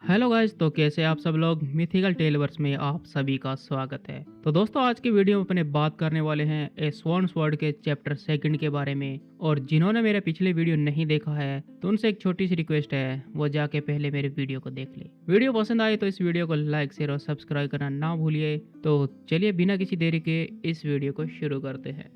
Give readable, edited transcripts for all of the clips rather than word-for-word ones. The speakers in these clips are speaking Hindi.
हेलो गाइस, तो कैसे आप सब लोग। मिथिकल टेलवर्स में आप सभी का स्वागत है। तो दोस्तों, आज की वीडियो में अपने बात करने वाले हैं ए स्वॉर्न स्वॉर्ड के चैप्टर 2 के बारे में। और जिन्होंने मेरे पिछले वीडियो नहीं देखा है तो उनसे एक छोटी सी रिक्वेस्ट है, वो जाके पहले मेरे वीडियो को देख ले। वीडियो पसंद आए तो इस वीडियो को लाइक शेयर और सब्सक्राइब करना ना भूलिए। तो चलिए बिना किसी देरी के इस वीडियो को शुरू करते हैं।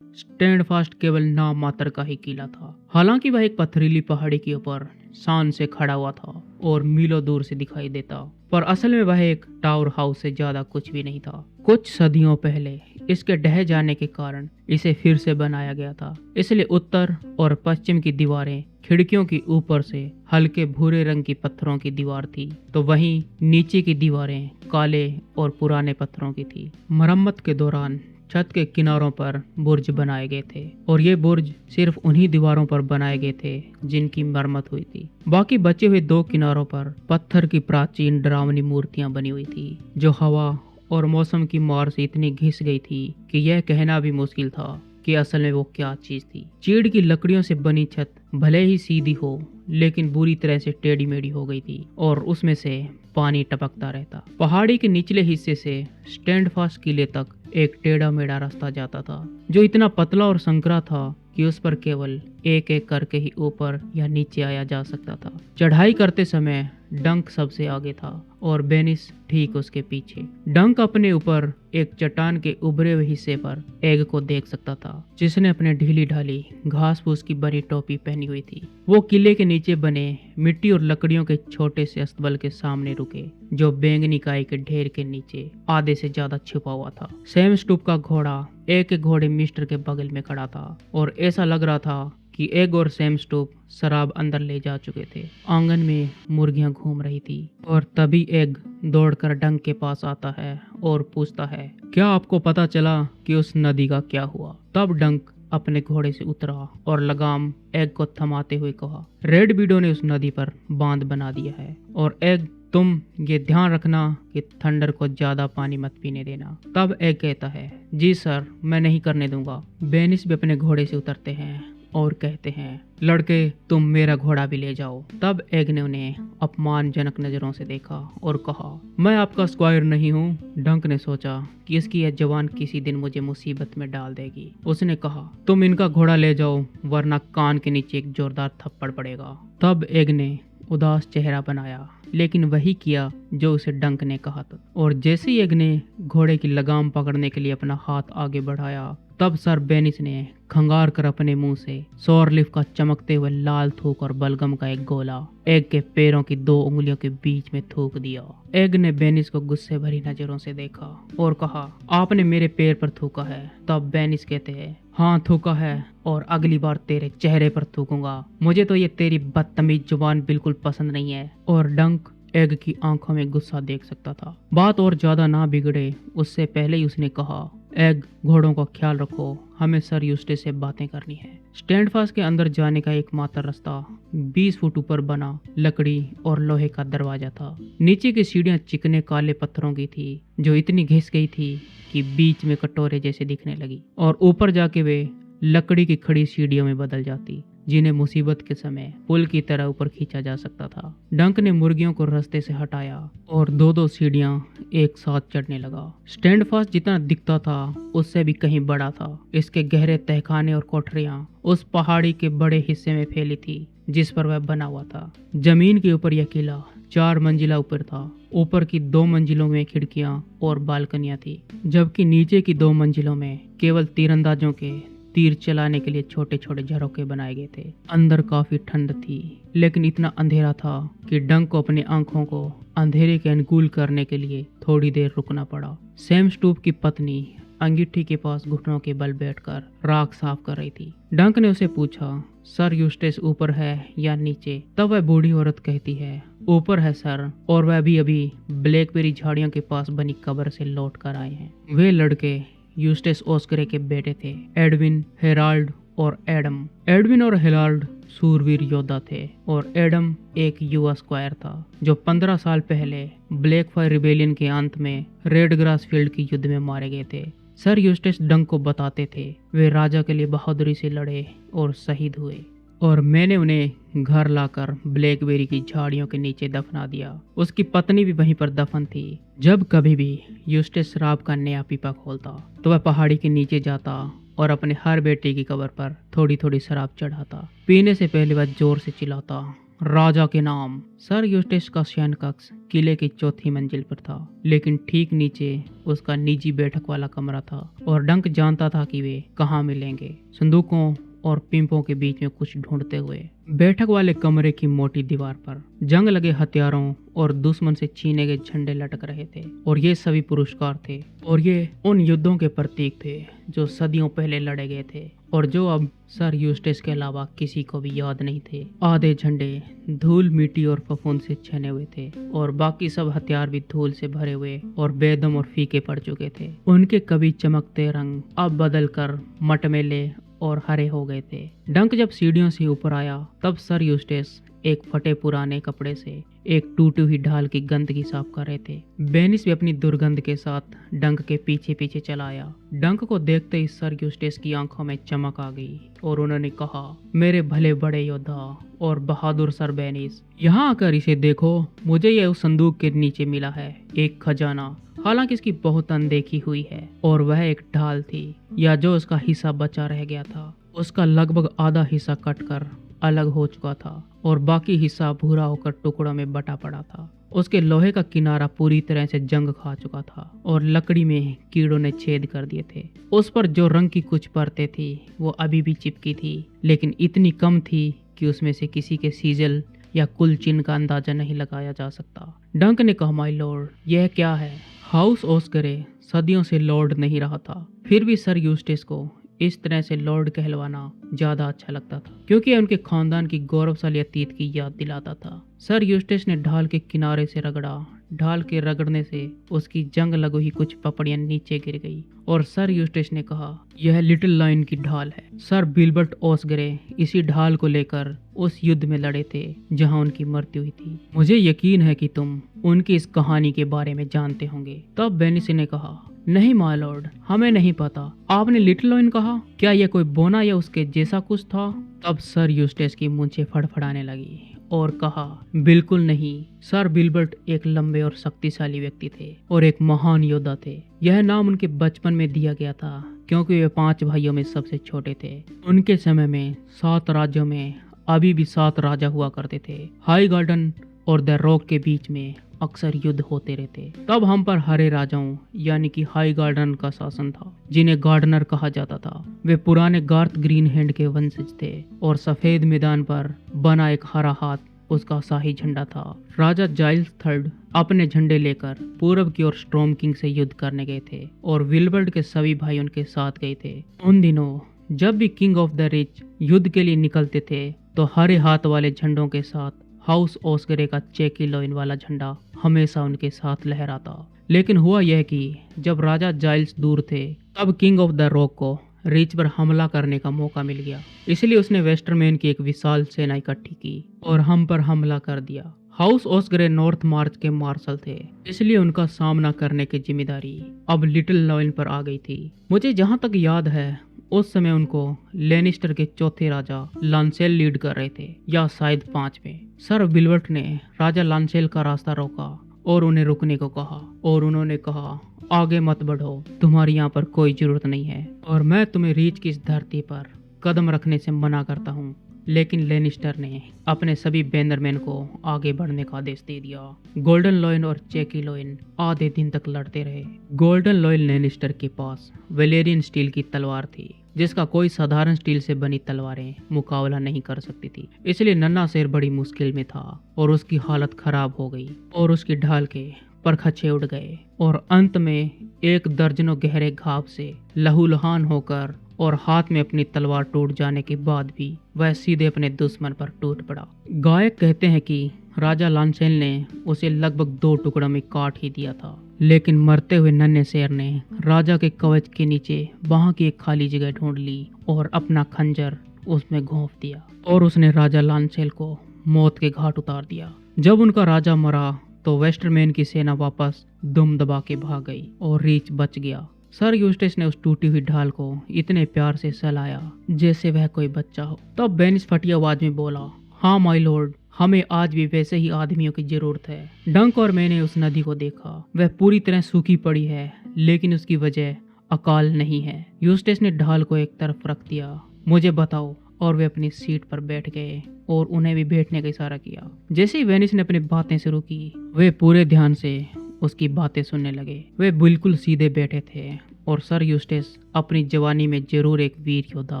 स्टैंड फास्ट केवल नाम मात्र का ही किला था। हालांकि वह एक पथरीली पहाड़ी के ऊपर शान से खड़ा हुआ था और मीलों दूर से दिखाई देता, पर असल में वह एक टावर हाउस से ज्यादा कुछ भी नहीं था। कुछ सदियों पहले इसके ढह जाने के कारण इसे फिर से बनाया गया था। इसलिए उत्तर और पश्चिम की दीवारें खिड़कियों की ऊपर से हल्के भूरे रंग की पत्थरों की दीवार थी, तो वहीं नीचे की दीवारें काले और पुराने पत्थरों की थी। मरम्मत के दौरान छत के किनारों पर बुर्ज बनाए गए थे और ये बुर्ज सिर्फ उन्हीं दीवारों पर बनाए गए थे जिनकी मरम्मत हुई थी। बाकी बचे हुए 2 किनारों पर पत्थर की प्राचीन डरावनी मूर्तियां बनी हुई थी, जो हवा और मौसम की मार से इतनी घिस गई थी कि यह कहना भी मुश्किल था कि असल में वो क्या चीज थी। चीड़ की लकड़ियों से बनी छत भले ही सीधी हो, लेकिन बुरी तरह से टेढ़ी मेढ़ी हो गई थी और उसमें से पानी टपकता रहता। पहाड़ी के निचले हिस्से से स्टैंड फास्ट किले तक एक टेढ़ा मेढ़ा रास्ता जाता था, जो इतना पतला और संकरा था कि उस पर केवल एक एक करके ही ऊपर या नीचे आया जा सकता था। चढ़ाई करते समय डंक सबसे आगे था और बेनिस ठीक उसके पीछे। डंक अपने ऊपर एक चट्टान के उभरे हुए हिस्से पर एग को देख सकता था, जिसने अपने ढीली ढाली घास फूस की बनी टोपी पहनी हुई थी। वो किले के नीचे बने मिट्टी और लकड़ियों के छोटे से अस्तबल के सामने रुके, जो बैंगनी काई के ढेर के नीचे आधे से ज्यादा छुपा हुआ था। सैम स्टूप का घोड़ा एक घोड़े मिस्टर के बगल में खड़ा था और ऐसा लग रहा था कि एग और सैम स्टूप शराब अंदर ले जा चुके थे। आंगन में मुर्गियां घूम रही थी और तभी एग दौड़कर डंक के पास आता है और पूछता है, क्या आपको पता चला कि उस नदी का क्या हुआ? तब डंक अपने घोड़े से उतरा और लगाम एग को थमाते हुए कहा, रेड विडो ने उस नदी पर बांध बना दिया है और एग तुम ये ध्यान रखना कि थंडर को ज्यादा पानी मत पीने देना। तब एग कहता है, जी सर, मैं नहीं करने दूंगा। बेनिस भी अपने घोड़े से उतरते हैं और कहते हैं, लड़के तुम मेरा घोड़ा भी ले जाओ। तब एग ने उन्हें अपमानजनक नजरों से देखा और कहा, मैं आपका स्क्वायर नहीं हूँ। डंक ने सोचा कि इसकी यह जवान किसी दिन मुझे मुसीबत में डाल देगी। उसने कहा, तुम इनका घोड़ा ले जाओ, वरना कान के नीचे एक जोरदार थप्पड़ पड़ेगा। तब एग ने उदास चेहरा बनाया, लेकिन वही किया जो उसे डंक ने कहा था। और जैसे ही एग ने घोड़े की लगाम पकड़ने के लिए अपना हाथ आगे बढ़ाया, तब सर बेनिस ने खंगार कर अपने मुंह से सौरलिफ का चमकते हुए लाल थूक और बलगम का एक गोला एग के पैरों की 2 उंगलियों के बीच में थूक दिया। एग ने बेनिस को गुस्से भरी नजरों से देखा और कहा, आपने मेरे पैर पर थूका है। तब बेनिस कहते हैं, हाँ थूका है, और अगली बार तेरे चेहरे पर थूकूंगा। मुझे तो ये तेरी बदतमीज जुबान बिल्कुल पसंद नहीं है। और डंक एग की आंखों में गुस्सा देख सकता था। बात और ज्यादा ना बिगड़े उससे पहले ही उसने कहा, एग घोड़ों का ख्याल रखो, हमें सर यूस्टेस से बातें करनी है। स्टैंड फास्ट के अंदर जाने का एकमात्र रास्ता 20 फुट ऊपर बना लकड़ी और लोहे का दरवाजा था। नीचे की सीढ़ियां चिकने काले पत्थरों की थी, जो इतनी घिस गई थी कि बीच में कटोरे जैसे दिखने लगी, और ऊपर जाके वे लकड़ी की खड़ी सीढ़ियों में बदल जाती, जिन्हें मुसीबत के समय पुल की तरह ऊपर खींचा जा सकता था। डंक ने मुर्गियों को रास्ते से हटाया और 2-2 सीढ़ियां एक साथ चढ़ने लगा। स्टैंड फास्ट जितना दिखता था उससे भी कहीं बड़ा था। इसके गहरे तहखाने और कोठरियां उस पहाड़ी के बड़े हिस्से में फैली थी जिस पर वह बना हुआ था। जमीन के ऊपर यह किला 4 मंजिला ऊपर था। ऊपर की 2 मंजिलों में खिड़कियां और बालकनियां थी, जबकि नीचे की 2 मंजिलों में केवल तीरंदाजों के तीर चलाने के लिए छोटे छोटे झरोखे बनाए गए थे। अंदर काफी ठंड थी, लेकिन इतना अंधेरा था कि डंक को अपनी आंखों को अंधेरे के अनुकूल करने के लिए थोड़ी देर रुकना पड़ा। सैम स्टूप की पत्नी अंगीठी के पास घुटनों के बल बैठकर राख साफ कर रही थी। डंक ने उसे पूछा, सर यूस्टेस ऊपर है या नीचे? तब वह बूढ़ी औरत कहती है, ऊपर है सर, और वह भी अभी ब्लैकबेरी झाड़ियों के पास बनी कब्र से लौट कर आए हैं। वे लड़के यूस्टेस ओस्करे के बेटे थे, एडविन, हेराल्ड और एडम। एडविन और हेराल्ड सूरवीर योद्धा थे और एडम एक युवा स्क्वायर था जो 15 साल पहले ब्लैक फायर रिबेलियन के अंत में रेड ग्रास फील्ड की युद्ध में मारे गए थे। सर यूस्टेस डंक को बताते थे वे राजा के लिए बहादुरी से लड़े और शहीद हुए, और मैंने उन्हें घर लाकर ब्लैकबेरी की झाड़ियों के नीचे दफना दिया। उसकी पत्नी भी वहीं पर दफन थी। जब कभी भी यूस्टस शराब का नया पीपा खोलता तो वह पहाड़ी के नीचे जाता और अपने हर बेटे की कब्र पर थोड़ी थोड़ी शराब चढ़ाता। पीने से पहले वह जोर से चिल्लाता, राजा के नाम। सर यूस्टस का शयन कक्ष किले की चौथी मंजिल पर था, लेकिन ठीक नीचे उसका निजी बैठक वाला कमरा था और डंक जानता था कि वे कहाँ मिलेंगे, संदूकों और पिंपों के बीच में कुछ ढूंढते हुए। बैठक वाले कमरे की मोटी दीवार पर जंग लगे हथियारों और दुश्मन से छीने गए झंडे लटक रहे थे, और ये सभी पुरस्कार थे, और ये उन युद्धों के प्रतीक थे जो सदियों पहले लड़े गए थे और जो अब सर यूस्टस के अलावा किसी को भी याद नहीं थे। आधे झंडे धूल, मिट्टी और फफूंद से छने हुए थे और बाकी सब हथियार भी धूल से भरे हुए और बेदम और फीके पड़ चुके थे। उनके कभी चमकते रंग अब बदल कर मटमैले और हरे हो गए थे। डंक जब सीढ़ियों से ऊपर आया तब सर यूस्टस एक फटे पुराने कपड़े से एक टूटी हुई ढाल की गंदगी साफ कर रहे थे। बेनिस भी अपनी दुर्गंध के साथ डंक के पीछे पीछे चला आया। डंक को देखते ही सर यूस्टस की आंखों में चमक आ गई और उन्होंने कहा, मेरे भले बड़े योद्धा और बहादुर सर बेनिस, यहाँ आकर इसे देखो। मुझे यह उस संदूक के नीचे मिला है, एक खजाना। हालांकि इसकी बहुत अनदेखी हुई है, और वह एक ढाल थी, या जो उसका हिस्सा बचा रह गया था। उसका लगभग आधा हिस्सा कटकर अलग हो चुका था और बाकी हिस्सा भूरा होकर टुकड़ों में बटा पड़ा था। उसके लोहे का किनारा पूरी तरह से जंग खा चुका था और लकड़ी में कीड़ों ने छेद कर दिए थे। उस पर जो रंग की कुछ परतें थी वो अभी भी चिपकी थी, लेकिन इतनी कम थी कि उसमें से किसी के सीजल या कुल चिन्ह का अंदाजा नहीं लगाया जा सकता। डंक ने कहा, माय लॉर्ड, यह क्या है? हाउस ओस्करे सदियों से लॉर्ड नहीं रहा था, फिर भी सर यूस्टस को इस तरह से लॉर्ड कहलवाना ज्यादा अच्छा लगता था, क्योंकि यह उनके खानदान की गौरवशाली अतीत की याद दिलाता था। सर यूस्टस ने ढाल के किनारे से रगड़ा। ढाल के रगड़ने से उसकी जंग लगो ही कुछ पपड़ियां नीचे गिर गई और सर यूस्टस ने कहा, यह लिटिल लाइन की ढाल है। सर बिल्बर्ट ओस्गरे इसी ढाल को लेकर उस युद्ध में लड़े थे जहां उनकी मृत्यु हुई थी। मुझे यकीन है कि तुम उनकी इस कहानी के बारे में जानते होंगे। तब बेनिस ने कहा, नहीं माय लॉर्ड, हमें नहीं पता। आपने लिटिल लाइन कहा, क्या यह कोई बोना या उसके जैसा कुछ था? तब सर यूस्टस की मूंछें फड़फड़ाने लगी और कहा, बिल्कुल नहीं। सर बिल्बर्ट एक लंबे और शक्तिशाली व्यक्ति थे और एक महान योद्धा थे। यह नाम उनके बचपन में दिया गया था क्योंकि वे 5 भाइयों में सबसे छोटे थे। उनके समय में 7 राज्यों में अभी भी 7 राजा हुआ करते थे। हाई गार्डन और द रॉक के बीच में अक्सर युद्ध होते रहते। तब हम पर हरे राजाओं यानी कि हाई गार्डन का शासन था, जिन्हें गार्डनर कहा जाता था। वे पुराने गार्थ ग्रीन हैंड के वंशज थे और सफेद मैदान पर बना एक हरा हाथ उसका शाही झंडा था। राजा जाइल्स III अपने झंडे लेकर पूर्व की ओर स्ट्रॉम किंग से युद्ध करने गए थे और विल्बर्ट के सभी भाई उनके साथ गए थे। उन दिनों जब भी किंग ऑफ द रिच युद्ध के लिए निकलते थे तो हरे हाथ वाले झंडों के साथ हाउस ओस्करे का चेकी लोइन वाला झंडा हमेशा उनके साथ लहराता। लेकिन हुआ यह कि जब राजा जाइल्स दूर थे तब किंग ऑफ द रॉक को रिच पर हमला करने का मौका मिल गया। इसलिए उसने वेस्टरमैन की एक विशाल सेना इकट्ठी की और हम पर हमला कर दिया। हाउस ओस्करे नॉर्थ मार्च के मार्शल थे, इसलिए उनका सामना करने की जिम्मेदारी अब लिटिल लॉइन पर आ गई थी। मुझे जहां तक याद है उस समय उनको लेनिस्टर के चौथे राजा लांसेल लीड कर रहे थे, या शायद 5वें। सर बिल्बर्ट ने राजा लांसेल का रास्ता रोका और उन्हें रुकने को कहा और उन्होंने कहा, आगे मत बढ़ो, तुम्हारी यहाँ पर कोई जरूरत नहीं है और मैं तुम्हें रीच की इस धरती पर कदम रखने से मना करता हूँ। लेकिन लेनिस्टर ने अपने सभी बैनरमैन को आगे बढ़ने का आदेश दे दिया। गोल्डन लॉइन और चेकी लॉइन आधे दिन तक लड़ते रहे। गोल्डन लॉइन लेनिस्टर के पास वेलेरियन स्टील की तलवार थी, जिसका कोई साधारण स्टील से बनी तलवारें मुकाबला नहीं कर सकती थी। इसलिए नन्हा शेर बड़ी मुश्किल में था और उसकी हालत खराब हो गई और उसकी ढाल के परखच्चे उड़ गए और अंत में एक दर्जनों गहरे घाव से लहूलुहान होकर और हाथ में अपनी तलवार टूट जाने के बाद भी वह सीधे अपने दुश्मन पर टूट पड़ा। गायक कहते हैं कि राजा लांसेल ने उसे लगभग 2 टुकड़ों में काट ही दिया था, लेकिन मरते हुए नन्हे शेर ने राजा के कवच के नीचे वहां की एक खाली जगह ढूंढ ली और अपना खंजर उसमें घोंप दिया और उसने राजा लांसेल को मौत के घाट उतार दिया। जब उनका राजा मरा तो वेस्टरमैन की सेना वापस दुम दबा के भाग गई और रीच बच गया। सर यूस्टेस ने उस टूटी हुई ढाल को इतने प्यार से सहलाया जैसे वह कोई बच्चा हो। तब बेनिस फटी आवाज में बोला, हाँ माय लॉर्ड, हमें आज भी वैसे ही आदमियों की जरूरत है। डंक और मैंने उस नदी को देखा, वह पूरी तरह सूखी पड़ी है, लेकिन उसकी वजह अकाल नहीं है। यूस्टेस ने ढाल को एक तरफ रख दिया। मुझे बताओ। और वे अपनी सीट पर बैठ गए और उन्हें भी बैठने का इशारा किया। जैसे ही वेनिस ने अपनी बातें शुरू की, वे पूरे ध्यान से उसकी बातें सुनने लगे। वे बिल्कुल सीधे बैठे थे और सर यूस्टेस अपनी जवानी में जरूर एक वीर योद्धा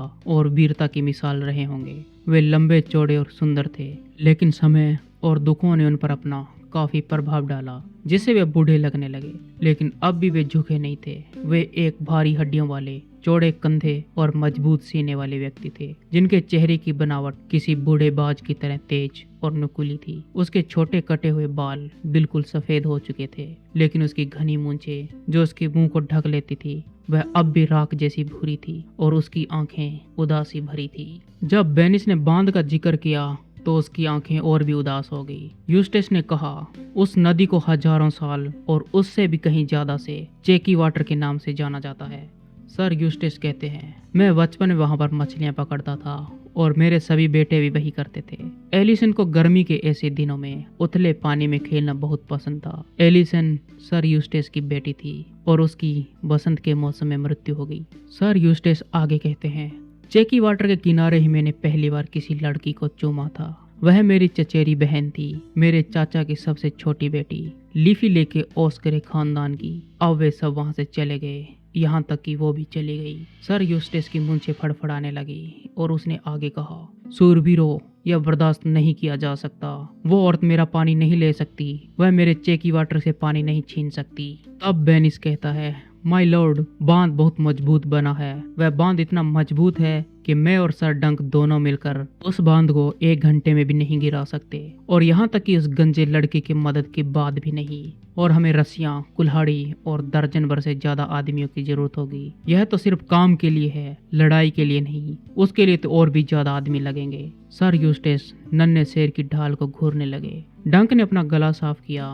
और वीरता की मिसाल रहे होंगे। वे लंबे चौड़े और सुंदर थे, लेकिन समय और दुखों ने उन पर अपना काफी प्रभाव डाला, जिससे वे बूढ़े लगने लगे। लेकिन अब भी वे झुके नहीं थे। वे एक भारी हड्डियों वाले, चौड़े कंधे और मजबूत सीने वाले व्यक्ति थे, जिनके चेहरे की बनावट किसी बूढ़े बाज की तरह तेज और नुकीली थी। उसके छोटे कटे हुए बाल बिल्कुल सफेद हो चुके थे, लेकिन उसकी घनी मूंछें जो उसके मुंह को ढक लेती थी, वह अब भी राख जैसी भूरी थी और उसकी आंखें उदासी भरी थी। जब बेनिस ने बांध का जिक्र किया तो उसकी आंखें और भी उदास हो गई। यूस्टेस ने कहा, उस नदी को हजारों साल और उससे भी कहीं ज्यादा से चेकी वाटर के नाम से जाना जाता है। सर यूस्टेस कहते हैं, मैं बचपन में वहां पर मछलियां पकड़ता था और मेरे सभी बेटे भी वही करते थे। एलिसन को गर्मी के ऐसे दिनों में उथले पानी में खेलना बहुत पसंद था। एलिसन सर यूस्टेस की बेटी थी और उसकी बसंत के मौसम में मृत्यु हो गई। सर यूस्टेस आगे कहते हैं, चेकी वाटर के किनारे ही मैंने पहली बार किसी लड़की को चूमा था। वह मेरी चचेरी बहन थी, मेरे चाचा की सबसे छोटी बेटी, लीफी लेके ओस्करे खानदान की। अब वे सब वहां से चले गए, यहाँ तक कि वो भी चली गई। सर यूस्टेस की मूंछें फड़फड़ाने लगी और उसने आगे कहा, सूरवीरों, यह बर्दाश्त नहीं किया जा सकता। वो औरत मेरा पानी नहीं ले सकती, वह मेरे चेकी वाटर से पानी नहीं छीन सकती। तब बेनिस कहता है, माय लॉर्ड, बांध बहुत मजबूत बना है। वह बांध इतना मजबूत है कि मैं और सर डंक दोनों मिलकर उस बांध को 1 घंटे में भी नहीं गिरा सकते, और यहाँ तक कि उस गंजे लड़के की मदद के बाद भी नहीं। और हमें रस्सियां, कुल्हाड़ी और दर्जन भर से ज्यादा आदमियों की जरूरत होगी। यह तो सिर्फ काम के लिए है, लड़ाई के लिए नहीं। उसके लिए तो और भी ज्यादा आदमी लगेंगे। सर यूस्टेस नन्हे शेर की ढाल को घूरने लगे। डंक ने अपना गला साफ किया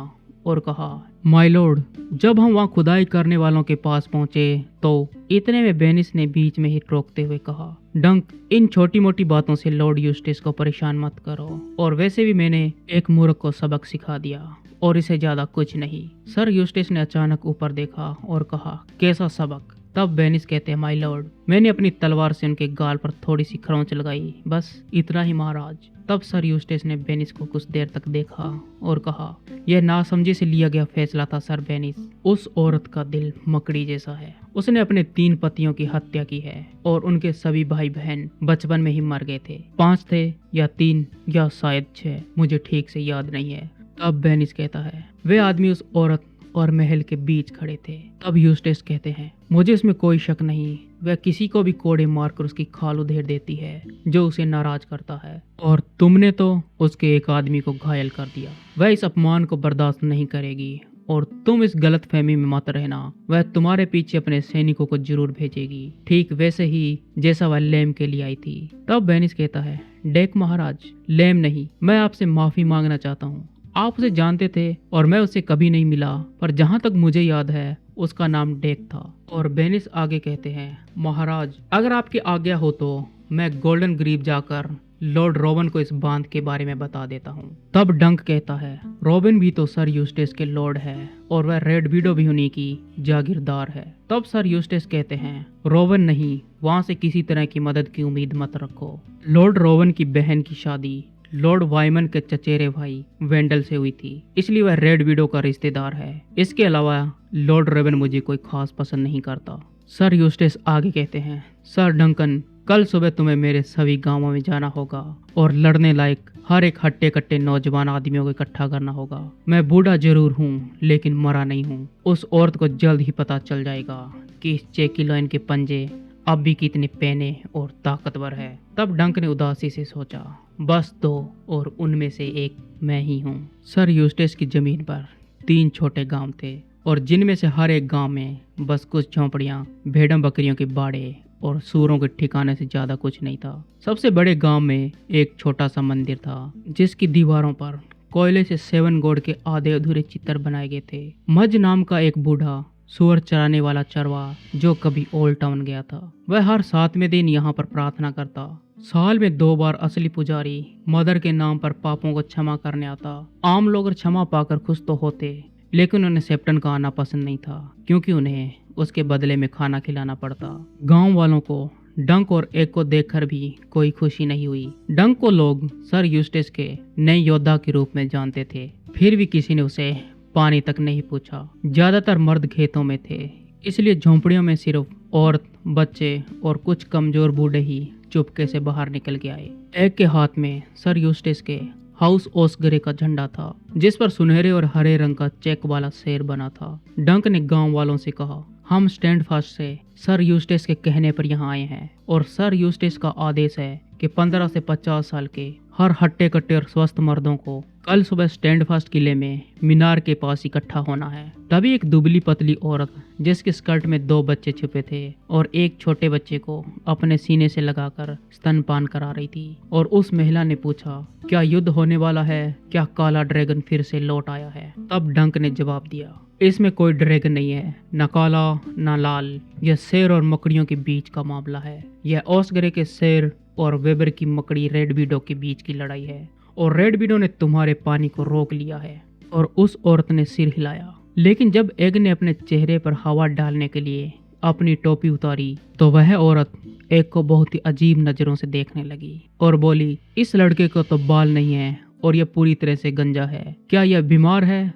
और कहा, माय लॉर्ड, जब हम वहाँ खुदाई करने वालों के पास पहुंचे तो इतने में बेनिस ने बीच में ही रोकते हुए कहा, डंक, इन छोटी मोटी बातों से लॉर्ड यूस्टेस को परेशान मत करो, और वैसे भी मैंने एक मूर्ख को सबक सिखा दिया और इसे ज्यादा कुछ नहीं। सर यूस्टेस ने अचानक ऊपर देखा और कहा, कैसा सबक? तब बेनिस कहते हैं, माय लॉर्ड, मैंने अपनी तलवार से उनके गाल पर थोड़ी सी खरोंच लगाई, बस इतना ही महाराज। तब सर यूस्टेस ने बेनिस को कुछ देर तक देखा और कहा, यह नासमझी से लिया गया फैसला था सर बेनिस। उस औरत का दिल मकड़ी जैसा है। उसने अपने 3 पतियों की हत्या की है और उनके सभी भाई बहन बचपन में ही मर गए थे। 5 थे या 3 या शायद 6, मुझे ठीक से याद नहीं है। तब बेनिस कहता है, वे आदमी उस औरत और महल के बीच खड़े थे। तब यूस्टेस कहते हैं, मुझे इसमें कोई शक नहीं, वह किसी को भी कोड़े मारकर उसकी खाल उधेड़ देती है जो उसे नाराज करता है, और तुमने तो उसके एक आदमी को घायल कर दिया। वह इस अपमान को बर्दाश्त नहीं करेगी और तुम इस गलत फहमी में मत रहना। वह तुम्हारे पीछे अपने सैनिकों को जरूर भेजेगी, ठीक वैसे ही जैसा वह लेम के लिए आई थी। तब बेनिस कहता है, डेक महाराज, लेम नहीं, मैं आपसे माफी मांगना चाहता हूँ। आप उसे जानते थे और मैं उससे कभी नहीं मिला, पर जहाँ तक मुझे याद है उसका नाम डेक था। और बेनिस आगे कहते हैं, महाराज, अगर आपकी आज्ञा हो तो मैं गोल्डन ग्रीव जाकर लॉर्ड रोबन को इस बांध के बारे में बता देता हूँ। तब डंक कहता है, रोबिन भी तो सर यूस्टेस के लॉर्ड है और वह रेड विडो भी उन्हीं की जागीरदार है। तब सर यूस्टेस कहते हैं, रोबिन नहीं, वहाँ से किसी तरह की मदद की उम्मीद मत रखो। लॉर्ड रोबन की बहन की शादी लॉर्ड वाइमन के चचेरे भाई वेंडल से हुई थी, इसलिए वह रेड विडो का रिश्तेदार है। इसके अलावा लॉर्ड रोबन मुझे कोई खास पसंद नहीं करता। सर यूस्टेस आगे कहते हैं, सर डंकन, कल सुबह तुम्हें मेरे सभी गांवों में जाना होगा और लड़ने लायक हर एक हट्टे कट्टे नौजवान आदमियों को इकट्ठा करना होगा। मैं बूढ़ा जरूर हूँ, लेकिन मरा नहीं हूँ। उस औरत को जल्द ही पता चल जाएगा कि इस चेकी लाइन के पंजे अब भी कितने पैने और ताकतवर है। तब डंक ने उदासी से सोचा, बस 2 और उनमें से एक मैं ही हूँ। सर यूस्टेस की जमीन पर 3 छोटे गांव थे और जिनमें से हर एक गांव में बस कुछ झोंपड़ियाँ, भेड़ों बकरियों के बाड़े और सूरों के ठिकाने से ज्यादा कुछ नहीं था। सबसे बड़े गांव में एक छोटा सा मंदिर था जिसकी दीवारों पर कोयले से 7 गॉड के आधे अधूरे चित्र बनाए गए थे। मज नाम का एक बूढ़ा सुअर चराने वाला चरवा जो कभी ओल्ड टाउन गया था। वह हर 7वें दिन यहाँ पर प्रार्थना करता। साल में 2 बार असली पुजारी मदर के नाम पर पापों को क्षमा करने आता। आम लोग क्षमा पाकर खुश तो होते, लेकिन उन्हें सेप्टन का आना पसंद नहीं था, क्योंकि उन्हें उसके बदले में खाना खिलाना पड़ता। गांव वालों को डंक और एग को देखकर भी कोई खुशी नहीं हुई। डंक को लोग सर यूस्टेस के नए योद्धा के रूप में जानते थे, फिर भी किसी ने उसे पानी तक नहीं पूछा। ज्यादातर मर्द खेतों में थे, इसलिए झोंपड़ियों में सिर्फ औरत, बच्चे और कुछ कमजोर बूढ़े ही चुपके से बाहर निकल के आए। एग के हाथ में सर यूस्टेस के हाउस ओसगरे का झंडा था, जिस पर सुनहरे और हरे रंग का चेक वाला शेर बना था। डंक ने गांव वालों से कहा, हम स्टैंड फास्ट से सर यूस्टेस के कहने पर यहाँ आए हैं, और सर यूस्टेस का आदेश है कि 15 से 50 साल के हर हट्टे कट्टे और स्वस्थ मर्दों को कल सुबह स्टैंड फास्ट किले में मीनार के पास इकट्ठा होना है। तभी एक दुबली पतली औरत, जिसके स्कर्ट में 2 बच्चे छुपे थे और एक छोटे बच्चे को अपने सीने से लगाकर स्तनपान करा रही थी, और उस महिला ने पूछा, क्या युद्ध होने वाला है? क्या काला ड्रैगन फिर से लौट आया है? तब डंक ने जवाब दिया, इसमें कोई ड्रैगन नहीं है, न काला न लाल। यह शेर और मकड़ियों के बीच का मामला है। यह ओसगरे के शेर और वेबर की मकड़ी रेड विडो के बीच की लड़ाई है, और रेड विडो ने तुम्हारे पानी को रोक लिया है। और उस औरत ने सिर हिलाया। लेकिन जब एग ने अपने चेहरे पर हवा डालने के लिए अपनी टोपी उतारी, तो वह औरत एग को बहुत ही अजीब नजरों से देखने लगी और बोली, इस लड़के को तो बाल नहीं है और यह पूरी तरह से गंजा है। क्या यह बीमार है?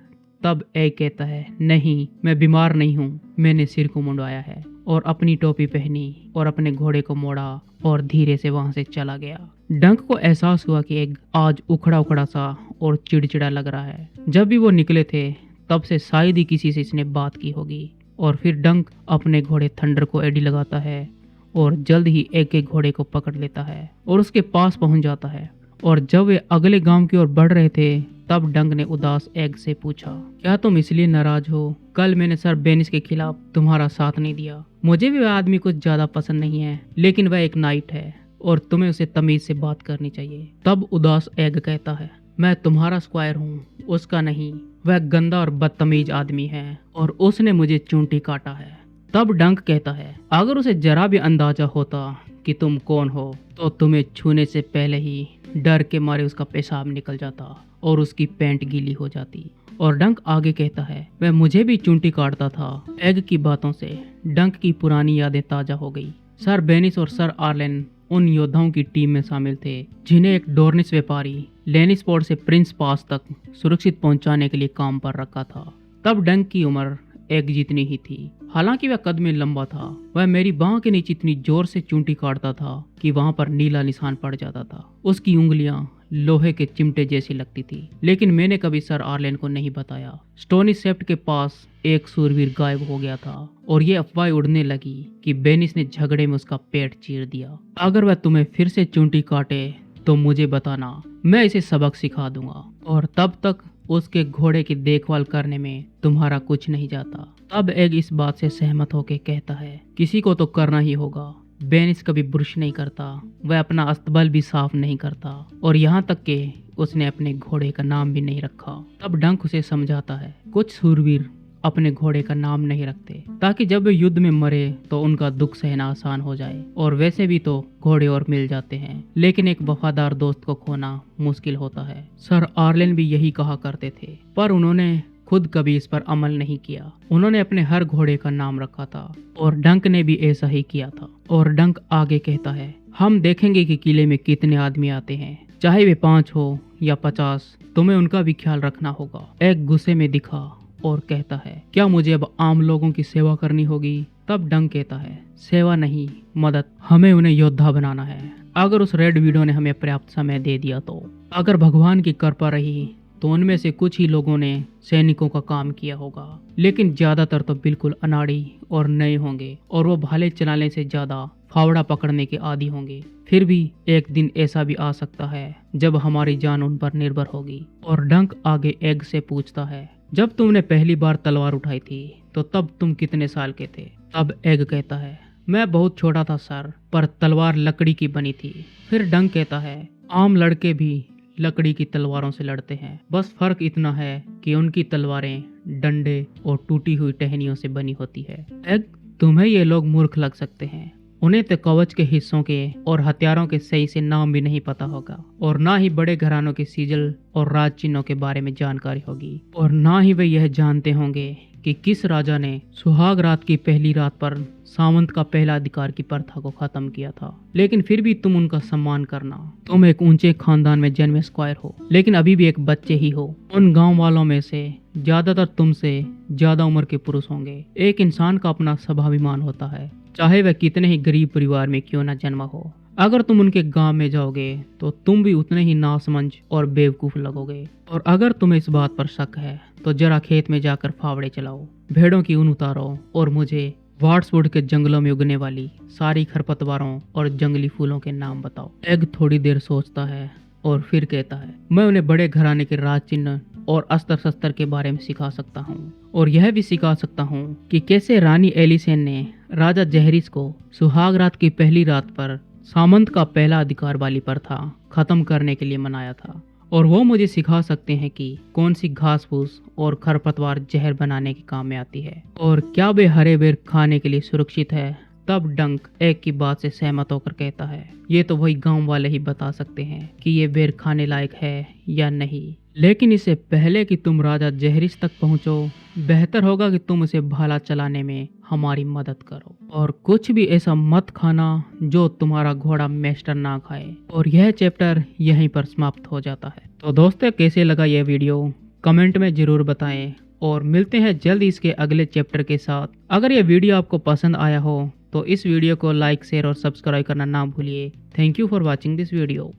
तब एग कहता है, नहीं, मैं बीमार नहीं हूँ। मैंने सिर को मुंडवाया है और अपनी टोपी पहनी और अपने घोड़े को मोड़ा और धीरे से वहां से चला गया। डंक को एहसास हुआ कि एग आज उखड़ा उखड़ा सा और चिड़चिड़ा लग रहा है। जब भी वो निकले थे, तब से शायद ही किसी से इसने बात की होगी। और फिर डंक अपने घोड़े थंडर को एडी लगाता है और जल्द ही एग के घोड़े को पकड़ लेता है और उसके पास पहुंच जाता है। और जब वे अगले गांव की ओर बढ़ रहे थे, तब डंक ने उदास एग से पूछा, क्या तुम इसलिए नाराज हो? कल मैंने सर बेनिस के खिलाफ तुम्हारा साथ नहीं दिया। मुझे भी वह आदमी कुछ ज्यादा पसंद नहीं है, लेकिन वह एक नाइट है और तुम्हें उसे तमीज से बात करनी चाहिए। तब उदास एग कहता है, मैं तुम्हारा स्क्वायर हूँ, उसका नहीं। वह गंदा और बदतमीज आदमी है और उसने मुझे चूंटी काटा है। तब डंक कहता है, अगर उसे जरा भी अंदाजा होता कि तुम कौन हो, तो तुम्हें छूने से पहले ही डर के मारे उसका पेशाब निकल जाता और उसकी पैंट गीली हो जाती। और डंक आगे कहता है, वह मुझे भी चूंटी काटता था। एग की बातों से डंक की पुरानी यादें ताजा हो गई। सर बेनिस और सर आर्लेन उन योद्धाओं की टीम में शामिल थे, जिन्हें एक डोर्निस व्यापारी लेनिस्पोर्ट से प्रिंस पास तक सुरक्षित पहुंचाने के लिए काम पर रखा था। तब डंक की उम्र एग जितनी ही थी। हालांकि वह कद में लंबा था। वह मेरी बांह के नीचे इतनी जोर से चूंटी काटता था कि वहां पर नीला निशान पड़ जाता था। उसकी उंगलियां लोहे के चिमटे जैसी लगती थी। लेकिन मैंने कभी सर आर्लेन को नहीं बताया। स्टोनी सेप्ट के पास एक सूरवीर गायब हो गया था और ये अफवाह उड़ने लगी कि बेनिस ने झगड़े में उसका पेट चीर दिया। अगर वह तुम्हें फिर से चूंटी काटे तो मुझे बताना, मैं इसे सबक सिखा दूंगा, और तब तक उसके घोड़े की देखभाल करने में तुम्हारा कुछ नहीं जाता। तब एग इस बात से सहमत होकर कहता है, किसी को तो करना ही होगा। बेनिस कभी ब्रश नहीं करता, वह अपना अस्तबल भी साफ नहीं करता, और यहाँ तक कि उसने अपने घोड़े का नाम भी नहीं रखा। तब डंक उसे समझाता है, कुछ सूरवीर अपने घोड़े का नाम नहीं रखते ताकि जब वे युद्ध में मरे तो उनका दुख सहना आसान हो जाए, और वैसे भी तो घोड़े और मिल जाते हैं, लेकिन एक वफादार दोस्त को खोना मुश्किल होता है। सर आर्लेन भी यही कहा करते थे, पर उन्होंने खुद कभी इस पर अमल नहीं किया। उन्होंने अपने हर घोड़े का नाम रखा था और डंक ने भी ऐसा ही किया था। और डंक आगे कहता है, हम देखेंगे कि किले में कितने आदमी आते हैं, चाहे वे 5 हो या 50, तुम्हें उनका भी ख्याल रखना होगा। एक गुस्से में दिखा और कहता है, क्या मुझे अब आम लोगों की सेवा करनी होगी? तब डंक कहता है, सेवा नहीं, मदद। हमें उन्हें योद्धा बनाना है। अगर उस रेड विडो ने हमें पर्याप्त समय दे दिया तो। अगर भगवान की कृपा रही तो उनमें से कुछ ही लोगों ने सैनिकों का काम किया होगा, लेकिन ज्यादातर तो बिल्कुल अनाड़ी और नए होंगे, और वो भाले चलाने से ज्यादा फावड़ा पकड़ने के आदी होंगे। फिर भी एक दिन ऐसा भी आ सकता है जब हमारी जान उन पर निर्भर होगी। और डंक आगे एग से पूछता है, जब तुमने पहली बार तलवार उठाई थी तो तब तुम कितने साल के थे? तब एग कहता है, मैं बहुत छोटा था सर, पर तलवार लकड़ी की बनी थी। फिर डंक कहता है, आम लड़के भी लकड़ी की तलवारों से लड़ते हैं। बस फर्क इतना है कि उनकी तलवारें डंडे और टूटी हुई टहनियों से बनी होती है। एग, तुम्हें ये लोग मूर्ख लग सकते हैं। उन्हें तो कवच के हिस्सों के और हथियारों के सही से नाम भी नहीं पता होगा, और ना ही बड़े घरानों के सिजल और राज चिन्हों के बारे में जानकारी होगी, और ना ही वे यह जानते होंगे कि किस राजा ने सुहाग रात की पहली रात पर सामंत का पहला अधिकार की प्रथा को खत्म किया था। लेकिन फिर भी तुम उनका सम्मान करना। तुम एक ऊंचे खानदान में जन्मे स्क्वायर हो, लेकिन अभी भी एक बच्चे ही हो। उन गांव वालों में से ज्यादातर तुमसे ज्यादा उम्र के पुरुष होंगे। एक इंसान का अपना स्वाभिमान होता है, चाहे वह कितने ही गरीब परिवार में क्यों न जन्मा हो। अगर तुम उनके गांव में जाओगे तो तुम भी उतने ही नासमझ और बेवकूफ लगोगे। और अगर तुम्हें इस बात पर शक है तो जरा खेत में जाकर फावड़े चलाओ, भेड़ों की ऊन उतारो और मुझे वाट्सवुड के जंगलों में उगने वाली सारी खरपतवारों और जंगली फूलों के नाम बताओ। एग थोड़ी देर सोचता है और फिर कहता है, मैं उन्हें बड़े घराने के राज चिन्ह और अस्त्र शस्त्र के बारे में सिखा सकता हूँ, और यह भी सिखा सकता हूँ कि कैसे रानी एलिसेन ने राजा जहरिस को सुहाग रात की पहली रात पर सामंत का पहला अधिकार वाली प्रथा खत्म करने के लिए मनाया था। और वो मुझे सिखा सकते हैं कि कौन सी घास फूस और खरपतवार जहर बनाने के काम में आती है, और क्या वे हरे बेर खाने के लिए सुरक्षित है। तब डंक एक की बात से सहमत होकर कहता है, ये तो वही गांव वाले ही बता सकते हैं कि ये बेर खाने लायक है या नहीं। लेकिन इससे पहले कि तुम राजा जहरिस तक पहुंचो, बेहतर होगा कि तुम उसे भाला चलाने में हमारी मदद करो, और कुछ भी ऐसा मत खाना जो तुम्हारा घोड़ा मेस्टर ना खाए। और यह चैप्टर यहीं पर समाप्त हो जाता है। तो दोस्तों, कैसे लगा यह वीडियो कमेंट में जरूर बताएं, और मिलते हैं जल्द इसके अगले चैप्टर के साथ। अगर यह वीडियो आपको पसंद आया हो तो इस वीडियो को लाइक, शेयर और सब्सक्राइब करना ना भूलिए। Thank you for watching this video.